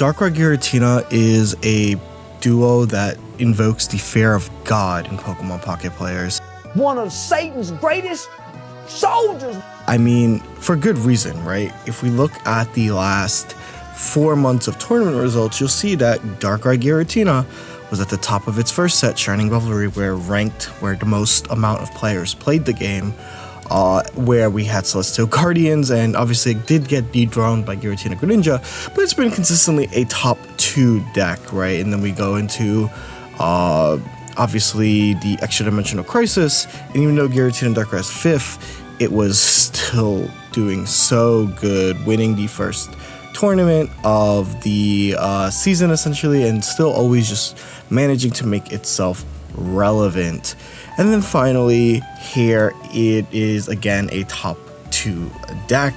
Darkrai Giratina is a duo that invokes the fear of God in Pokemon Pocket players. One of Satan's greatest soldiers. I mean, for good reason, right? If we look at the last 4 months of tournament results, you'll see that Darkrai Giratina was at the top of its first set, Shining Revelry, where the most amount of players played the game, where we had Celestial Guardians, and obviously it did get dethroned by Giratina Greninja, but it's been consistently a top 2 deck, right? And then we go into obviously the Extra Dimensional Crisis, and even though Giratina Darkrai is 5th, it was still doing so good, winning the first tournament of the season essentially, and still always just managing to make itself relevant. And then finally, here it is again a top 2 deck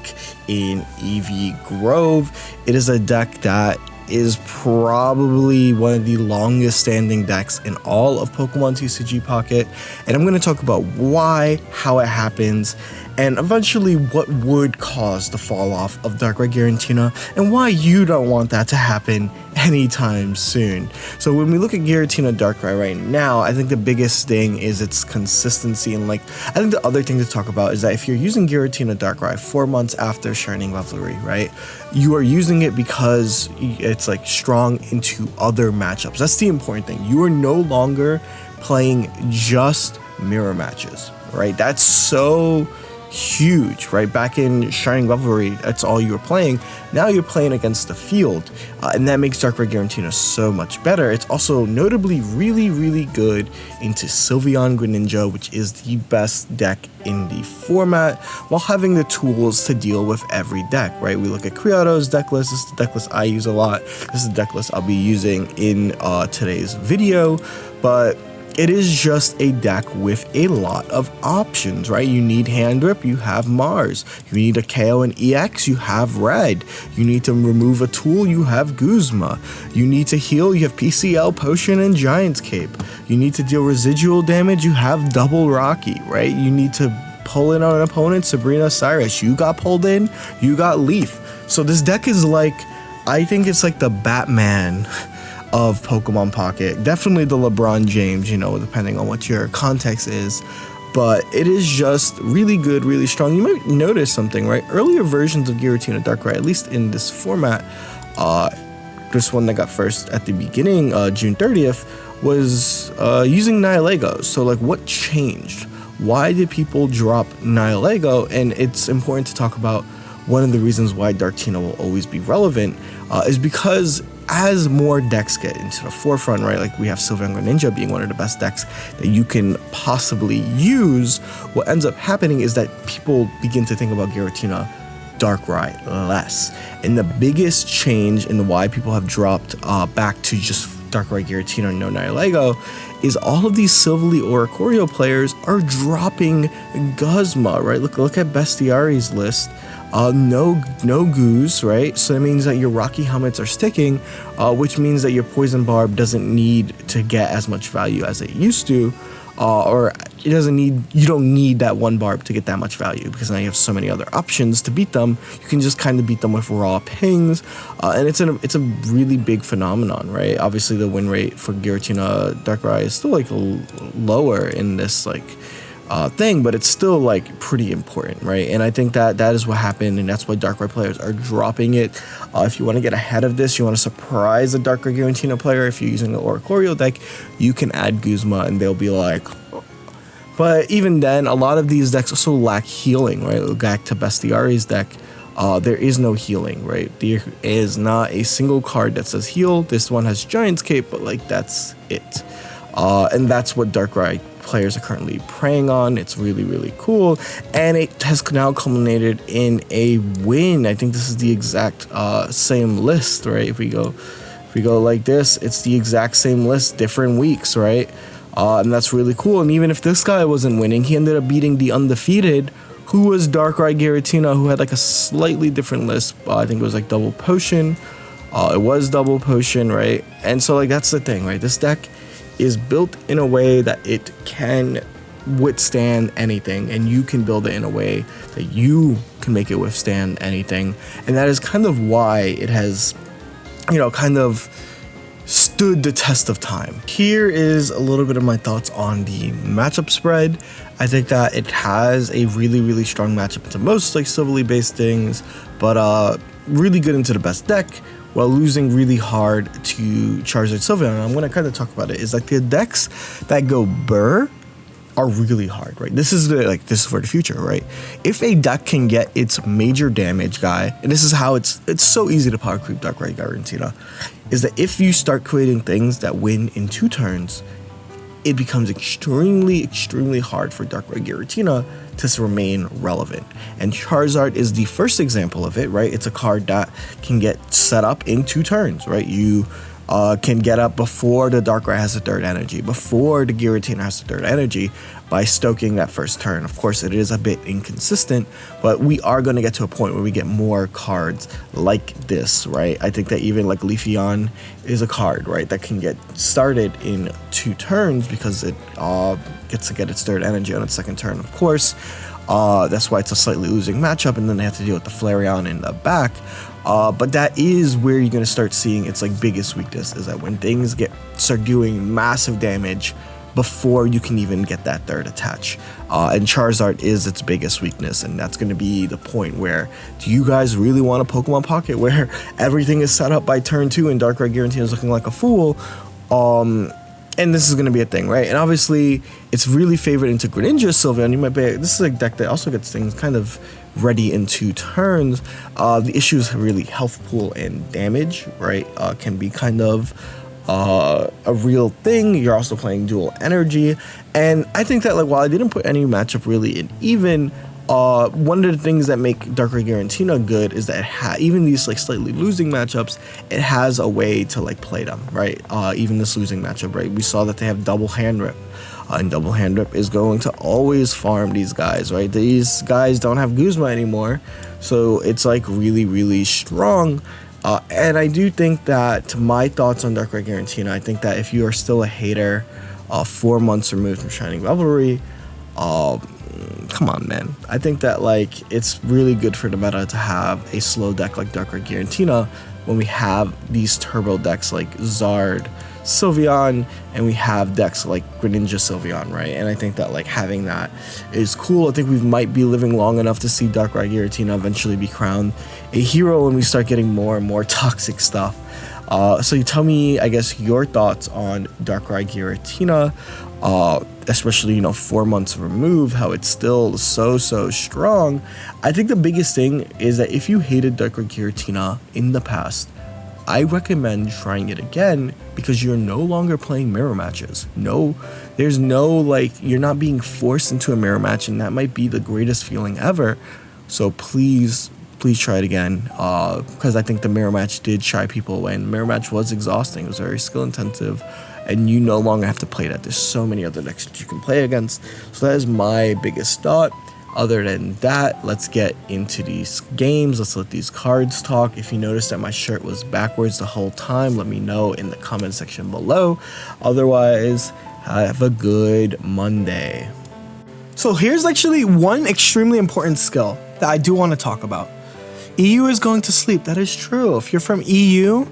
in EV Grove. It is a deck that is probably one of the longest standing decks in all of Pokemon TCG Pocket, and I'm going to talk about why, how it happens, and eventually what would cause the fall off of Darkrai Giratina and why you don't want that to happen anytime soon. So when we look at Giratina Darkrai right now, I think the biggest thing is its consistency, and I think the other thing to talk about is that if you're using Giratina Darkrai 4 months after Shining Revelry, right, you are using it because it's strong into other matchups. That's the important thing. You are no longer playing just mirror matches, right? That's so huge, right? Back in Shining Revelry, that's all you were playing. Now you're playing against the field, and that makes Darkrai Giratina so much better. It's also notably really good into Sylveon Greninja, which is the best deck in the format, while having the tools to deal with every deck, right? We look at Creato's deck list. This is the deck list I use a lot. This is the deck list I'll be using in today's video, but it is just a deck with a lot of options, right? You need Hand Grip, you have Mars. You need a KO and EX, you have Red. You need to remove a tool, you have Guzma. You need to heal, you have PCL, Potion, and Giant's Cape. You need to deal residual damage, you have Double Rocky, right? You need to pull in on an opponent, Sabrina, Cyrus. You got pulled in, you got Leaf. So this deck is I think it's like the Batman of Pokemon Pocket. Definitely the LeBron James, depending on what your context is. But it is just really good, really strong. You might notice something, right? Earlier versions of Giratina Darkrai, at least in this format, this one that got first at the beginning, June 30th, was using Nihilego. So what changed? Why did people drop Nihilego? And it's important to talk about one of the reasons why Darktina will always be relevant is because as more decks get into the forefront, right, we have Sylveon Greninja being one of the best decks that you can possibly use, what ends up happening is that people begin to think about Giratina Darkrai less. And the biggest change in why people have dropped back to just Darkrai Giratina and no Nihilego is all of these Silvally Oricorio players are dropping Guzma, right? Look at Bestiari's list. No Goose, right? So that means that your Rocky helmets are sticking, which means that your Poison Barb doesn't need to get as much value as it used to, or you don't need that one barb to get that much value, because now you have so many other options to beat them. You can just kind of beat them with raw pings, and it's a really big phenomenon, right? Obviously the win rate for Giratina Darkrai is still lower in this thing, but it's still pretty important, right? And I think that is what happened, and that's why Darkrai players are dropping it. If you want to get ahead of this, you want to surprise a Darkrai Giratina player, if you're using the Oricorio deck, you can add Guzma and they'll be but even then, a lot of these decks also lack healing, right? Back to Bestiari's deck, there is no healing, right? There is not a single card that says heal. This one has Giant's Cape, but that's it. And that's what Darkrai players are currently preying on. It's really cool, and it has now culminated in a win. I think this is the exact same list, right? If we go like this, it's the exact same list, different weeks, right? And that's really cool. And even if this guy wasn't winning, he ended up beating the undefeated, who was Darkrai Giratina, who had a slightly different list. I think it was Double Potion. It was Double Potion, right? And so that's the thing, right? This deck is built in a way that it can withstand anything, and you can build it in a way that you can make it withstand anything. And that is kind of why it has kind of stood the test of time. Here is a little bit of my thoughts on the matchup spread. I think that it has a really, really strong matchup into most like civilly based things, but really good into the best deck, while losing really hard to Charizard Sylveon. And I'm going to kind of talk about it. Is like the decks that go Burr are really hard, right? This is for the future, right? If a deck can get its major damage guy, and this is how it's so easy to power creep Darkrai Giratina, is that if you start creating things that win in 2 turns, it becomes extremely, extremely hard for Darkrai Giratina to remain relevant. And Charizard is the first example of it, right? It's a card that can get set up in 2 turns, right? You can get up before the Darkrai has the 3rd energy, before the Giratina has the 3rd energy, by stoking that first turn. Of course, it is a bit inconsistent, but we are going to get to a point where we get more cards like this, right? I think that even like Leafeon is a card, right, that can get started in 2 turns because it gets to get its 3rd energy on its 2nd turn, of course. That's why it's a slightly losing matchup, and then they have to deal with the Flareon in the back. But that is where you're going to start seeing its like biggest weakness, is that when things start doing massive damage before you can even get that 3rd attach. And Charizard is its biggest weakness, and that's going to be the point where, do you guys really want a Pokemon Pocket where everything is set up by turn 2 and Darkrai Giratina is looking like a fool? And this is going to be a thing, right? And obviously, it's really favored into Greninja Sylveon. You might be, this is a deck that also gets things kind of ready in 2 turns. The issue is really health pool and damage, right? Can be kind of a real thing. You're also playing dual energy. And I think that, like, while I didn't put any matchup really in even, one of the things that make Darkrai Giratina good is that even these like slightly losing matchups, it has a way to like play them, right? Even this losing matchup, right? We saw that they have double hand rip, and double hand rip is going to always farm these guys, right? These guys don't have Guzma anymore, so it's like really, really strong. And I do think that, my thoughts on Darkrai Giratina, I think that if you are still a hater, 4 months removed from Shining Revelry, come on, man. I think that like it's really good for the meta to have a slow deck like Darkrai Giratina when we have these turbo decks like Zard Sylveon, and we have decks like Greninja Sylveon, right? And I think that like having that is cool. I think we might be living long enough to see Darkrai Giratina eventually be crowned a hero when we start getting more and more toxic stuff. So you tell me, I guess, your thoughts on Darkrai Giratina, especially, 4 months removed, how it's still so strong. I think the biggest thing is that if you hated Darkrai Giratina in the past, I recommend trying it again, because you're no longer playing mirror matches. There's no, like, you're not being forced into a mirror match, and that might be the greatest feeling ever. So please try it again, because I think the mirror match did shy people away, and the mirror match was exhausting. It was very skill intensive, and you no longer have to play that. There's so many other decks that you can play against. So that is my biggest thought. Other than that, let's get into these games. Let's let these cards talk. If you noticed that my shirt was backwards the whole time, let me know in the comment section below. Otherwise, have a good Monday. So here's actually one extremely important skill that I do want to talk about. EU is going to sleep. That is true. If you're from EU,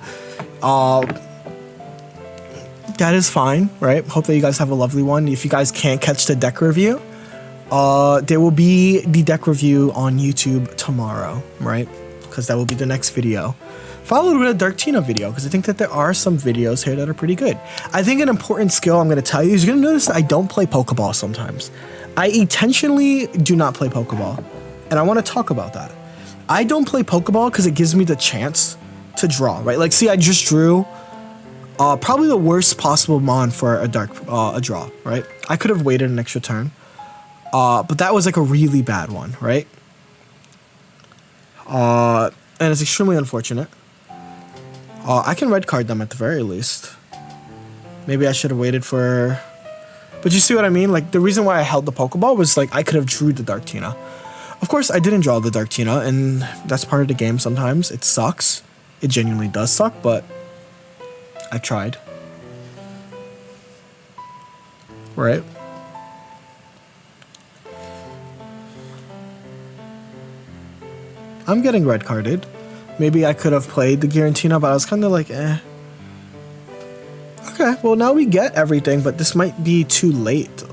that is fine, right? Hope that you guys have a lovely one. If you guys can't catch the deck review, there will be the deck review on YouTube tomorrow, right? Because that will be the next video, followed with a Darktina video, because I think that there are some videos here that are pretty good. I think an important skill I'm going to tell you is, you're going to notice that I don't play Pokeball sometimes. I intentionally do not play Pokeball, and I want to talk about that. I don't play Pokeball because it gives me the chance to draw, right? Like, see, I just drew probably the worst possible mon for a draw, right? I could have waited an extra turn, but that was like a really bad one, right? And it's extremely unfortunate. I can red card them at the very least. Maybe I should have waited for... But you see what I mean? Like, the reason why I held the Pokeball was like I could have drew the Darktina. Of course, I didn't draw the Darktina, and that's part of the game sometimes. It sucks. It genuinely does suck, but I tried. Right? I'm getting red carded. Maybe I could have played the Giratina, but I was kind of like, eh. Okay, well now we get everything, but this might be too late.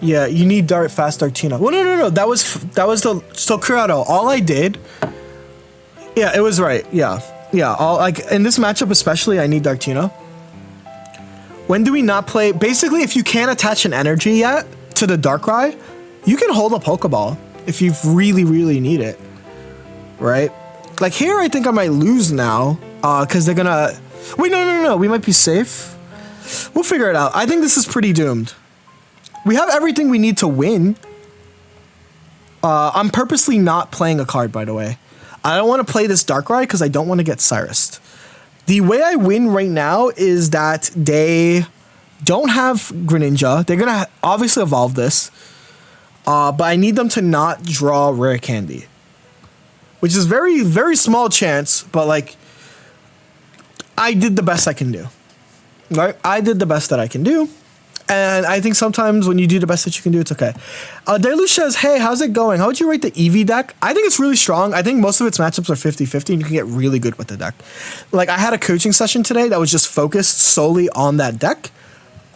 Yeah, you need fast Darktina. Well, no. That was the so Curado. All I did. Yeah, it was right. Yeah. All like in this matchup especially, I need Darktina. When do we not play? Basically, if you can't attach an energy yet to the Darkrai, you can hold a Pokeball if you really, really need it. Right? Like here, I think I might lose now. Because they're gonna. Wait, no. We might be safe. We'll figure it out. I think this is pretty doomed. We have everything we need to win. I'm purposely not playing a card, by the way. I don't want to play this Darkrai because I don't want to get Cyrus'd. The way I win right now is that they don't have Greninja. They're going to obviously evolve this. But I need them to not draw Rare Candy. Which is very, very small chance, but like, I did the best I can do. Right? I did the best that I can do. And I think sometimes when you do the best that you can do, it's okay. Deluge says, hey, how's it going? How would you rate the Eevee deck? I think it's really strong. I think most of its matchups are 50-50, and you can get really good with the deck. Like, I had a coaching session today that was just focused solely on that deck.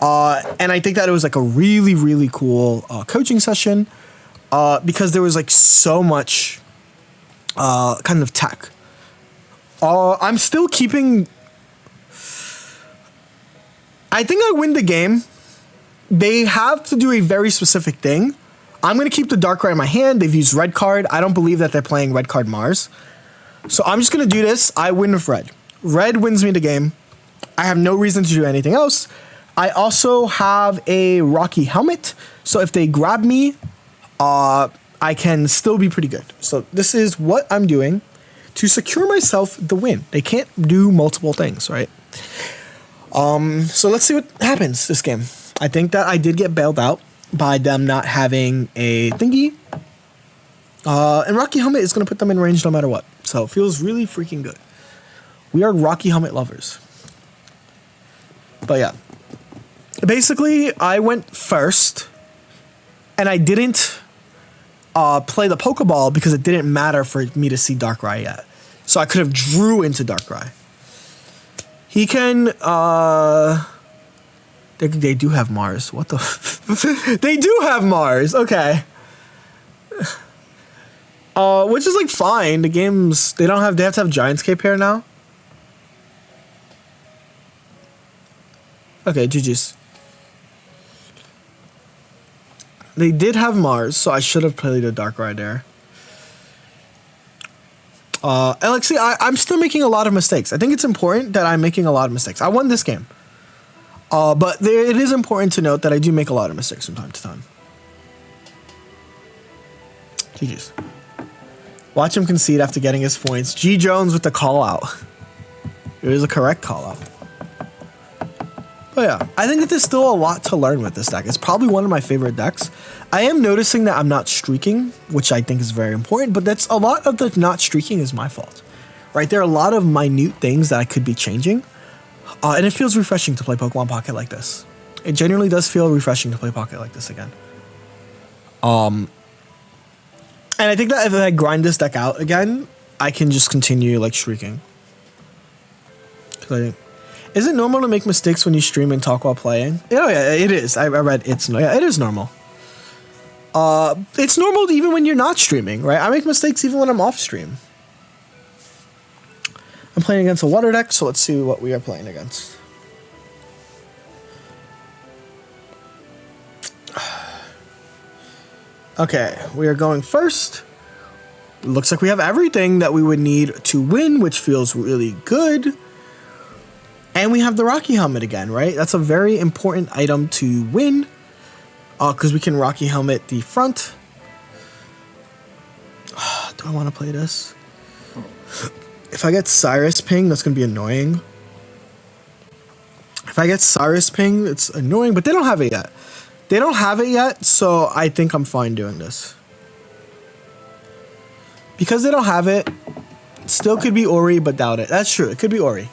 And I think that it was, like, a really, really cool coaching session because there was, like, so much kind of tech. I'm still keeping... I think I win the game. They have to do a very specific thing. I'm going to keep the Darkrai in my hand. They've used red card. I don't believe that they're playing red card Mars. So I'm just going to do this. I win with red. Red wins me the game. I have no reason to do anything else. I also have a Rocky Helmet. So if they grab me, I can still be pretty good. So this is what I'm doing to secure myself the win. They can't do multiple things, right? So let's see what happens this game. I think that I did get bailed out by them not having a thingy. And Rocky Helmet is going to put them in range no matter what. So it feels really freaking good. We are Rocky Helmet lovers. But yeah. Basically, I went first. And I didn't play the Pokeball because it didn't matter for me to see Darkrai yet. So I could have drew into Darkrai. He can... They do have Mars. What the... They do have Mars. Okay. Which is like fine. The games... They have to have Giant's Cape here now. Okay, GG's. They did have Mars, so I should have played a Darkrai there. And like, see, I'm still making a lot of mistakes. I think it's important that I'm making a lot of mistakes. I won this game. But it is important to note that I do make a lot of mistakes from time to time. GG's. Watch him concede after getting his points. G. Jones with the call-out. It was a correct call-out. But yeah, I think that there's still a lot to learn with this deck. It's probably one of my favorite decks. I am noticing that I'm not streaking, which I think is very important, but that's a lot of the not streaking is my fault. Right? There are a lot of minute things that I could be changing. And it feels refreshing to play Pokemon Pocket like this. It genuinely does feel refreshing to play Pocket like this again. And I think that if I grind this deck out again, I can just continue like streaking. Is it normal to make mistakes when you stream and talk while playing? Oh yeah, it is. I read it is normal. It's normal even when you're not streaming, right? I make mistakes even when I'm off stream. I'm playing against a water deck, so let's see what we are playing against. Okay, we are going first. Looks like we have everything that we would need to win, which feels really good. And we have the Rocky Helmet again, right? That's a very important item to win. Because we can Rocky Helmet the front. Do I want to play this? If I get Cyrus Ping, that's going to be annoying. If I get Cyrus Ping, it's annoying, but they don't have it yet. They don't have it yet, so I think I'm fine doing this. Because they don't have it, still could be Ori, but doubt it. That's true, it could be Ori.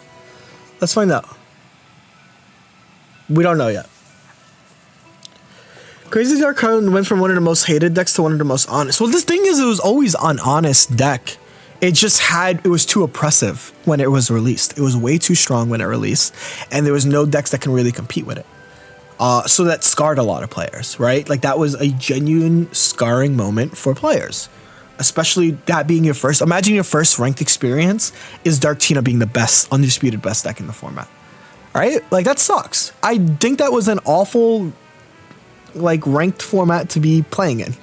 Let's find out. We don't know yet. Crazy Darkrai went from one of the most hated decks to one of the most honest. Well, the thing is, it was always an honest deck. It was too oppressive when it was released. It was way too strong when it released, and there was no decks that can really compete with it. So that scarred a lot of players, right? Like, that was a genuine scarring moment for players, especially that being your first. Imagine your first ranked experience is Darkrai being the best, undisputed best deck in the format, right? Like, that sucks. I think that was an awful, like, ranked format to be playing in.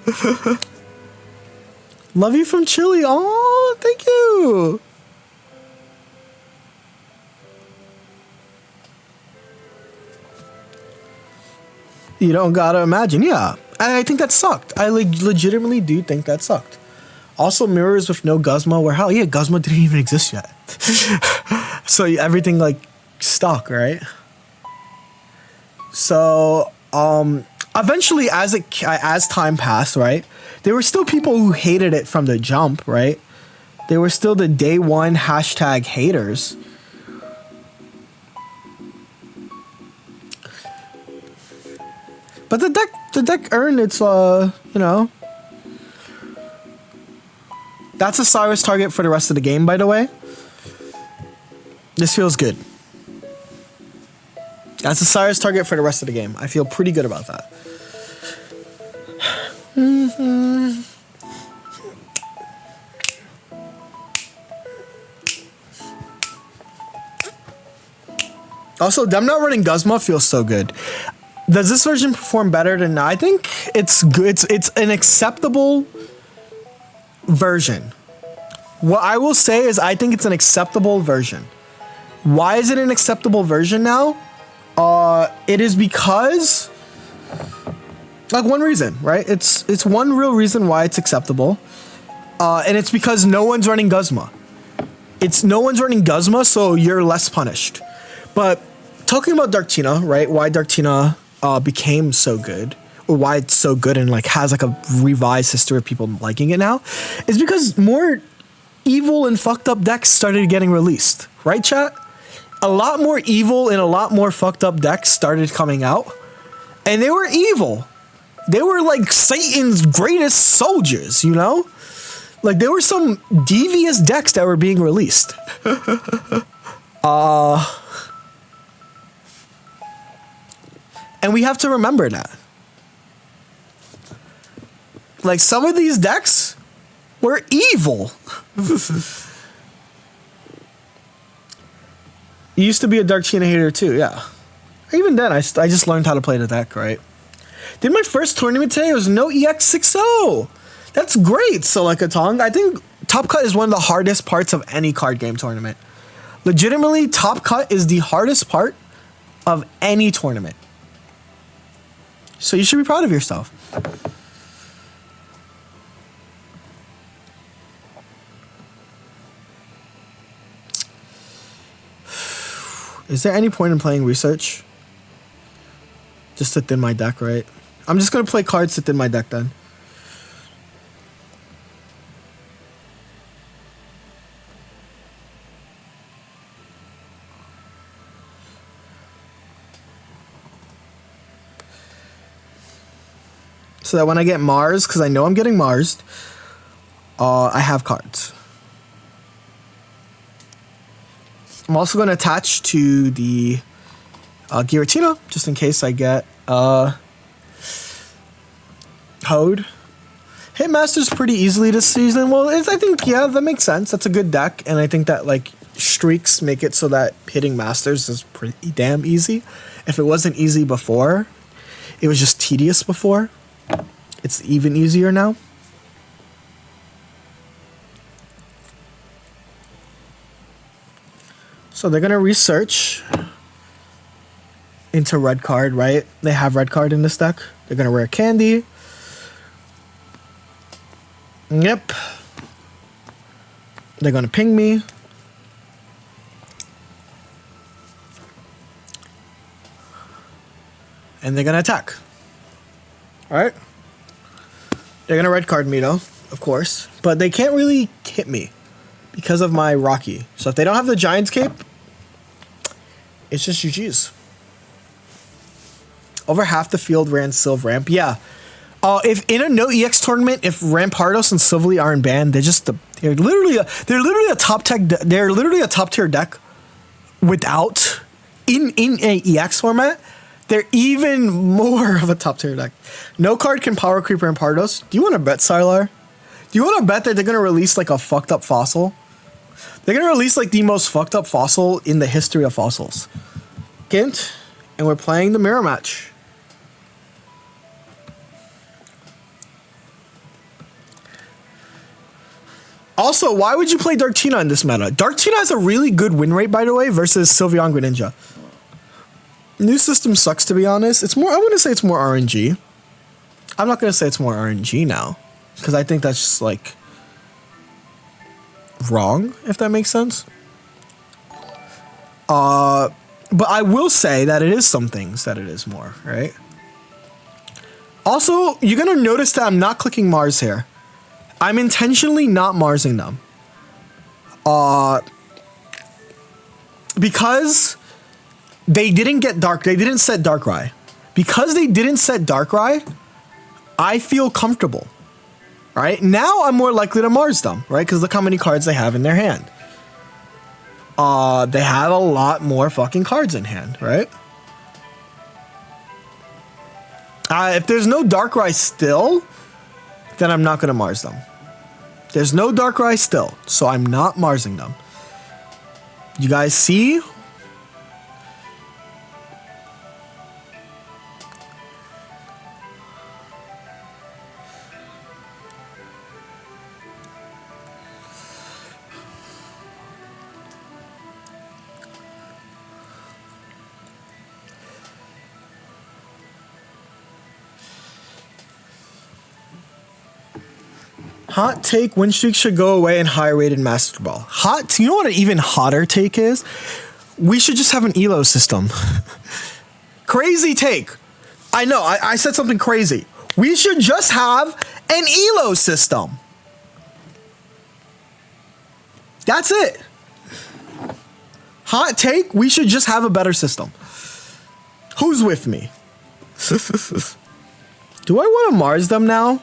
Love you from Chile. Oh, thank you. You don't gotta imagine. Yeah, I think that sucked. I legitimately do think that sucked. Also, mirrors with no Guzma were hell. Yeah, Guzma didn't even exist yet. So everything like stuck, right? So eventually, as time passed, right, there were still people who hated it from the jump, right? There were still the day one hashtag haters. But the deck earned its, you know. That's a Cyrus target for the rest of the game, by the way. This feels good. That's a Cyrus target for the rest of the game. I feel pretty good about that. Also, them not running Guzma feels so good. Does this version perform better than... I think it's good. It's an acceptable version. What I will say is I think it's an acceptable version. Why is it an acceptable version now? It is because... like, one reason, right? It's one real reason why it's acceptable. And it's because no one's running Guzma. No one's running Guzma, so you're less punished. But talking about Darkrai, right? Why Darkrai became so good, or why it's so good and like has like a revised history of people liking it now, is because more evil and fucked up decks started getting released, right, chat? A lot more evil and a lot more fucked up decks started coming out, and they were evil. They were like Satan's greatest soldiers, you know? Like, there were some devious decks that were being released. And we have to remember that. Like, some of these decks were evil. You used to be a Darkrai hater too, yeah. Even then, I just learned how to play the deck, right? Did my first tournament today, it was no EX60. That's great, Silicatong. I think Top Cut is one of the hardest parts of any card game tournament. Legitimately, Top Cut is the hardest part of any tournament. So you should be proud of yourself. Is there any point in playing research? Just to thin my deck, right? I'm just going to play cards to thin my deck then. So that when I get Mars, because I know I'm getting Marsed, I have cards. I'm also going to attach to the Giratina, just in case I get Hoed. Hit Masters pretty easily this season. Well, I think, yeah, that makes sense. That's a good deck, and I think that, like, streaks make it so that hitting Masters is pretty damn easy. If it wasn't easy before, it was just tedious before. It's even easier now. So they're gonna research into red card, right? They have red card in this deck. They're gonna rare candy. Yep. They're gonna ping me. And they're gonna attack. Alright? They're gonna red card me though, of course. But they can't really hit me because of my Rocky. So if they don't have the Giant's Cape, it's just GG's. Over half the field ran Sylv Ramp. Yeah. If in a no EX tournament, if Rampardos and Silvally aren't banned, they're literally a top tier deck without in a EX format. They're even more of a top tier deck. No card can power creep Rampardos. Do you want to bet, Sylar? Do you want to bet that they're gonna release like a fucked up fossil? They're gonna release like the most fucked up fossil in the history of fossils. Gint, and we're playing the mirror match. Also, why would you play Giratina in this meta? Giratina has a really good win rate, by the way, versus Sylveon Greninja. New system sucks, to be honest. It's more, I wouldn't say it's more RNG. I'm not going to say it's more RNG now, because I think that's just, like, wrong, if that makes sense. But I will say that it is some things that it is more, right? Also, you're going to notice that I'm not clicking Mars here. I'm intentionally not Marsing them. Because they didn't set Darkrai. Because they didn't set Darkrai, I feel comfortable. Right? Now I'm more likely to Mars them, right? Because look how many cards they have in their hand. They have a lot more fucking cards in hand, right? If there's no Darkrai still, then I'm not going to Mars them. There's no Darkrai still, so I'm not Marsing them. You guys see? Hot take, win streak should go away in higher rated Master Ball. You know what an even hotter take is? We should just have an ELO system. Crazy take. I know, I said something crazy. We should just have an ELO system. That's it. Hot take, we should just have a better system. Who's with me? Do I want to Mars them now?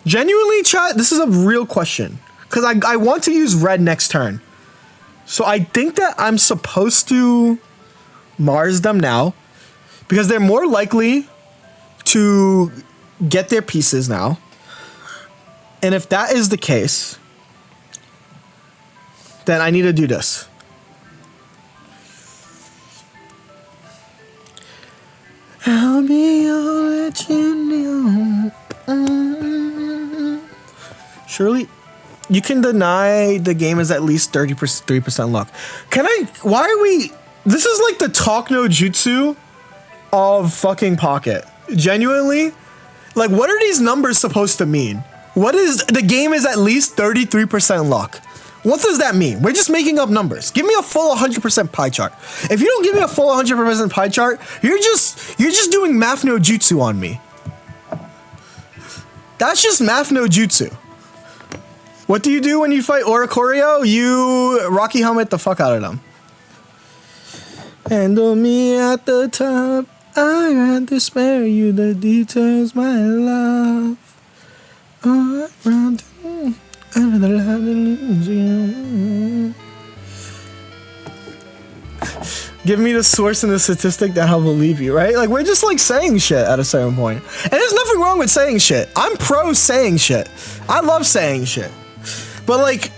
Genuinely, chat, this is a real question. Because I want to use red next turn. So I think that I'm supposed to Mars them now. Because they're more likely to get their pieces now. And if that is the case, then I need to do this. I'll be all that you know. Surely, you can deny the game is at least 3% luck. Why are we, this is like the talk no jutsu of fucking Pocket. Genuinely, like what are these numbers supposed to mean? What is, the game is at least 33% luck. What does that mean? We're just making up numbers. Give me a full 100% pie chart. If you don't give me a full 100% pie chart, you're just doing math no jutsu on me. That's just math no jutsu. What do you do when you fight Oricorio? You Rocky Helmet the fuck out of them. Handle me at the top. I had to spare you the details, my love. All around another love illusion. Give me the source and the statistic that I'll believe you, right? Like, we're just, like, saying shit at a certain point. And there's nothing wrong with saying shit. I'm pro saying shit. I love saying shit. But, like,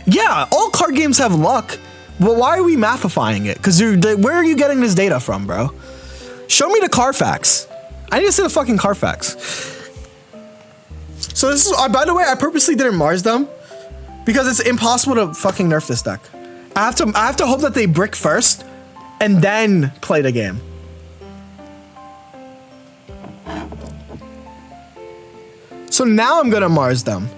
yeah, all card games have luck. But why are we mathifying it? Because where are you getting this data from, bro? Show me the Carfax. I need to see the fucking Carfax. So this is, by the way, I purposely didn't Mars them. Because it's impossible to fucking nerf this deck. I have to hope that they brick first and then play the game. So now I'm gonna Mars them.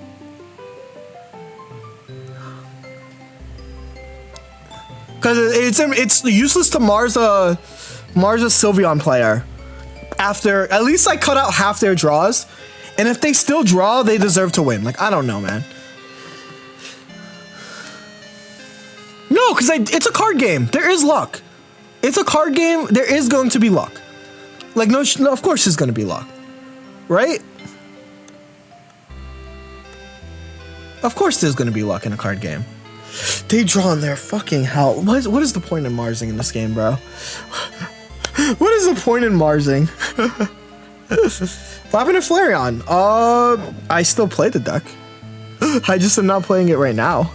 Because it's useless to Mars a Sylveon player after at least I cut out half their draws, and if they still draw, they deserve to win. Like, I don't know, man. No, because it's a card game. There is luck. it's a card game. There is going to be luck. Like, no, of course there's going to be luck. Right? Of course there's going to be luck in a card game. They draw in their fucking hell. What is the point in Marsing in this game, bro? What is the point in Marsing? What happened to Flareon? I still play the deck. I just am not playing it right now.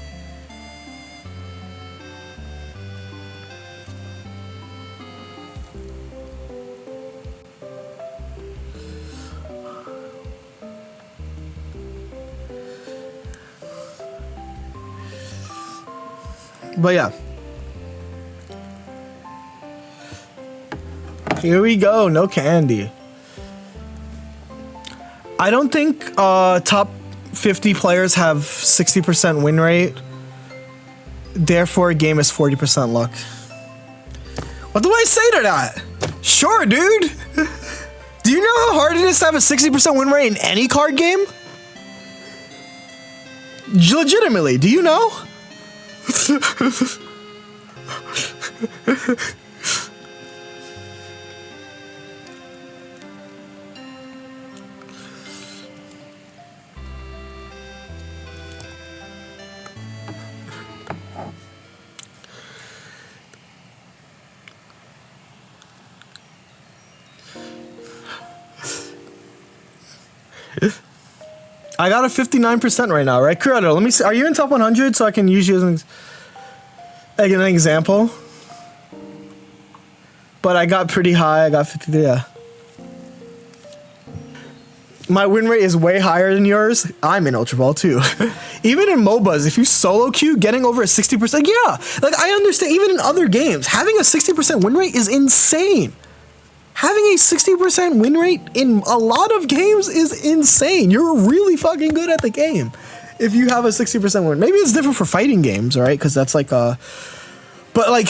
But yeah. Here we go, no candy. I don't think top 50 players have 60% win rate. Therefore, a game is 40% luck. What do I say to that? Sure, dude. Do you know how hard it is to have a 60% win rate in any card game? Legitimately, do you know? I got a 59% right now, right? Creator, let me see. Are you in top 100 so I can use you as an example? But I got pretty high. I got 53. Yeah. My win rate is way higher than yours. I'm in Ultra Ball too. Even in MOBAs, if you solo queue, getting over a 60%, yeah. Like, I understand, even in other games, having a 60% win rate is insane. Having a 60% win rate in a lot of games is insane. You're really fucking good at the game if you have a 60% win. Maybe it's different for fighting games, right? Because that's like a... But like...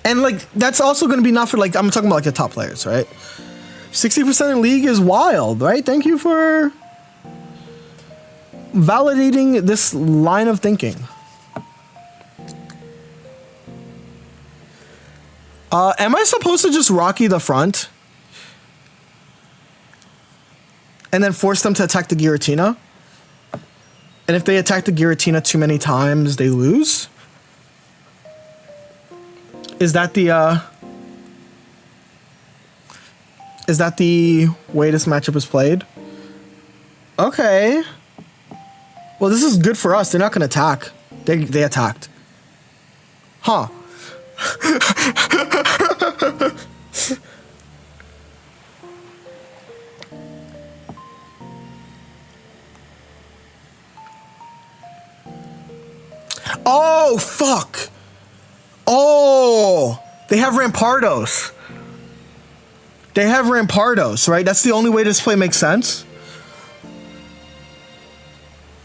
And like, that's also going to be not for like... I'm talking about like the top players, right? 60% in League is wild, right? Thank you for validating this line of thinking. Am I supposed to just Rocky the front? And then force them to attack the Giratina? And if they attack the Giratina too many times, they lose? Is that the way this matchup is played? Okay. Well, this is good for us. They're not going to attack. They attacked. Huh. Oh, fuck. Oh, they have Rampardos. They have Rampardos, right? That's the only way this play makes sense.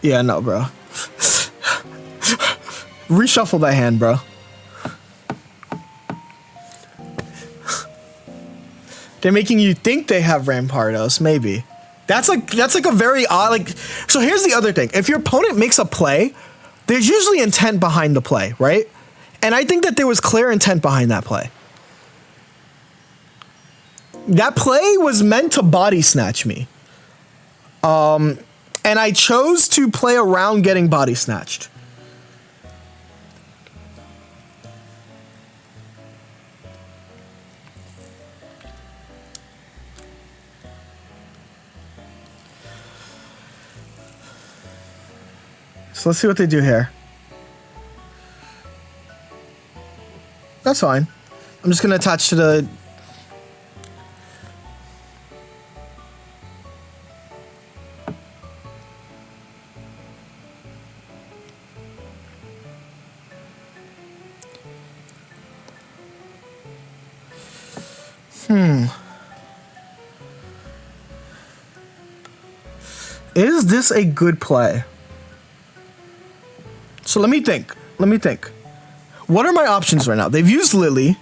Yeah, no, bro. Reshuffle that hand, bro. They're making you think they have Rampardos, maybe. That's like a very odd, like, so here's the other thing. If your opponent makes a play, there's usually intent behind the play, right? And I think that there was clear intent behind that play. That play was meant to body snatch me. And I chose to play around getting body snatched. So let's see what they do here. That's fine. I'm just going to attach to the... Is this a good play? So let me think. What are my options right now? They've used Lily.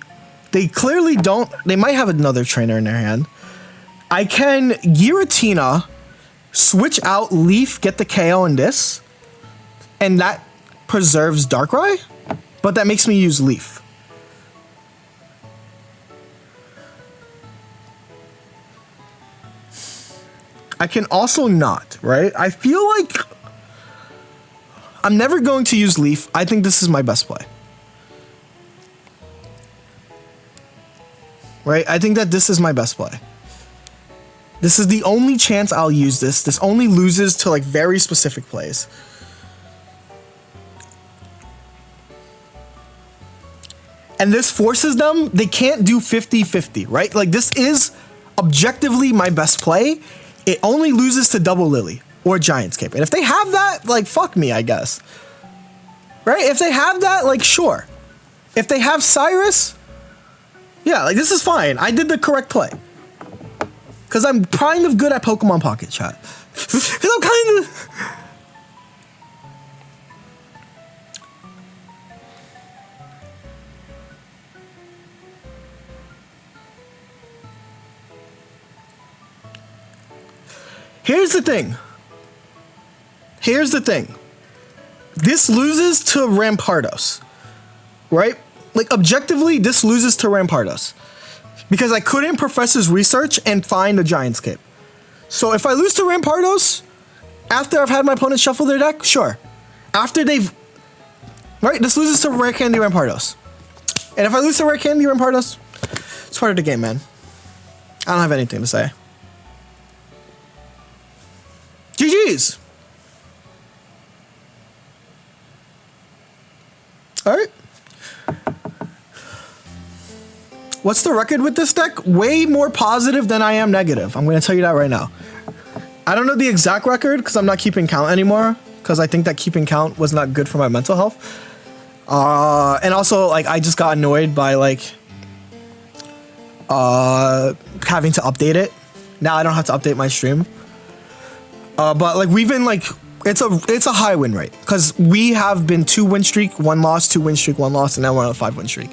They clearly don't... They might have another trainer in their hand. I can Giratina, switch out Leaf, get the KO in this, and that preserves Darkrai? but that makes me use Leaf. I can also not, right? I feel like I'm never going to use Leaf. I think this is my best play. Right? I think that this is my best play. This is the only chance I'll use this. This only loses to like very specific plays. And this forces them, they can't do 50-50, right? Like this is objectively my best play. It only loses to Double Lily or Giant's Cape. And if they have that, like fuck me, I guess. Right? If they have that, like sure. If they have Cyrus, yeah, like this is fine. I did the correct play. Because I'm kind of good at Pokemon Pocket, chat. Because I'm kind of... Here's the thing. Here's the thing. This loses to Rampardos. Right? Like, objectively, this loses to Rampardos. Because I couldn't Professor's Research and find a Giant's Cape. So if I lose to Rampardos, after I've had my opponent shuffle their deck, sure. After they've... Right? This loses to Rare Candy Rampardos. And if I lose to Rare Candy Rampardos, it's part of the game, man. I don't have anything to say. GG's. All right. What's the record with this deck? Way more positive than I am negative. I'm going to tell you that right now. I don't know the exact record because I'm not keeping count anymore because I think that keeping count was not good for my mental health. And also, like, I just got annoyed by, like, having to update it. Now I don't have to update my stream. But like we've been like it's a high win rate because we have been 2 win streak, 1 loss, 2 win streak, 1 loss, and now we're on a 5 win streak.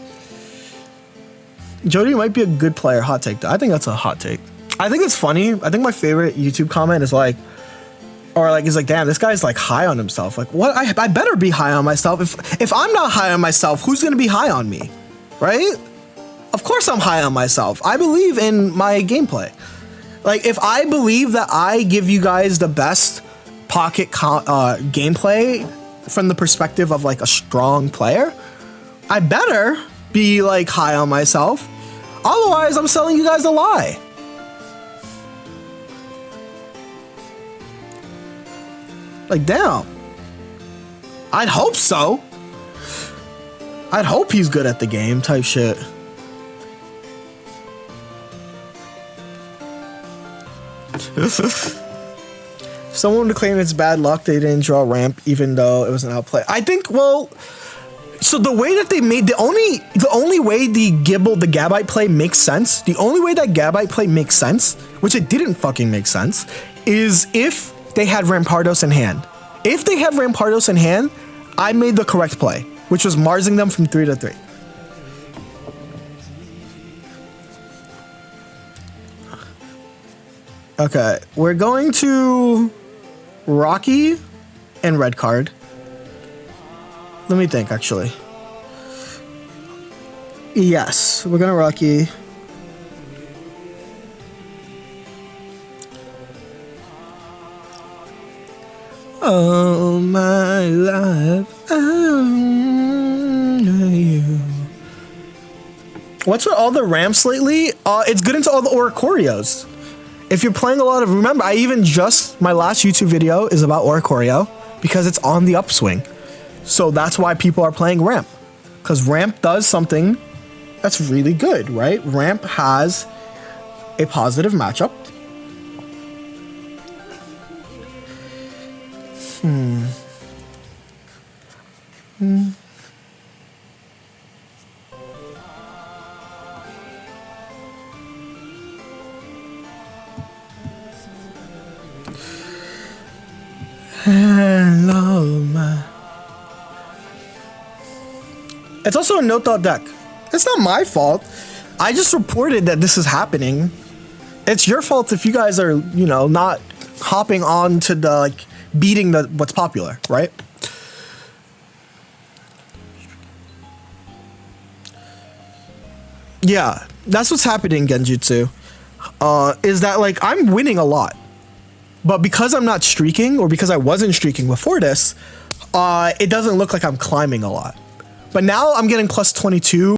Jeudy might be a good player. Hot take. I think that's a hot take. I think it's funny. I think my favorite YouTube comment is like, or like, he's like, damn, this guy's like high on himself. Like, what? I better be high on myself. If I'm not high on myself, who's gonna be high on me, right? Of course I'm high on myself. I believe in my gameplay. Like, if I believe that I give you guys the best pocket gameplay from the perspective of, like, a strong player, I better be, like, high on myself. Otherwise, I'm selling you guys a lie. Like, damn. I'd hope so. I'd hope he's good at the game type shit. Someone to claim it's bad luck they didn't draw ramp even though it was an outplay. I think, well, so the way that they made the only way the Gabite play makes sense, the only way that Gabite play makes sense, which it didn't fucking make sense, is if they had Rampardos in hand. If they have Rampardos in hand, I made the correct play, which was Marsing them from 3 to 3. Okay, we're going to Rocky and red card. Let me think, actually. Yes, we're gonna Rocky. Oh, my life, you. What's with all the ramps lately? It's good into all the Oricorios. If you're playing a lot of, remember, I even just, my last YouTube video is about Oricorio because it's on the upswing. So that's why people are playing ramp. Because ramp does something that's really good, right? Ramp has a positive matchup. Hello, man. It's also a no-thought deck. It's not my fault. I just reported that this is happening. It's your fault if you guys are, you know, not hopping on to the, like, beating the what's popular, right? Yeah, that's what's happening in Genjutsu. Is that like I'm winning a lot, but because I'm not streaking, or because I wasn't streaking before this, it doesn't look like I'm climbing a lot. But now I'm getting plus 22